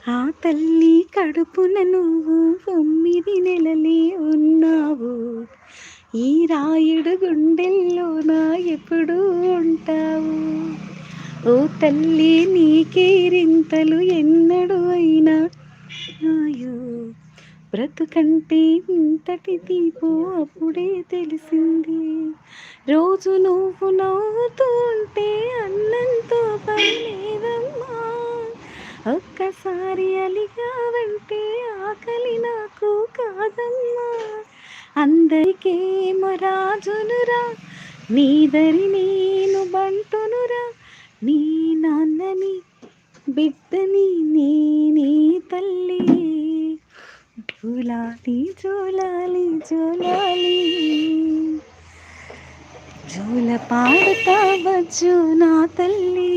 ఆ తల్లి కడుపున నువ్వు 9 నెలలే ఉన్నావు. ఈ రాయుడు గుండెల్లోన ఎప్పుడూ ఉంటావు. ఓ తల్లి నీకేరింతలు ఎన్నడూ అయినా ఆయో బ్రతుకంటే ఇంతటి తీపో అప్పుడే తెలిసింది. రోజు నువ్వు నవ్వుతూ ఉంటే అన్నంతో పని లేదమ్మా. ఒక్కసారి అలిగావంటే ఆకలి నాకు కాదమ్మా. అందరికేమో రాజునురా, నీదరి నేను బంటునురా. నీ నాన్నని బిడ్డని నేనే తల్లి. జూలాలి జూలాలి జూలాలి జూల పాడుతా వచ్చు నా తల్లి.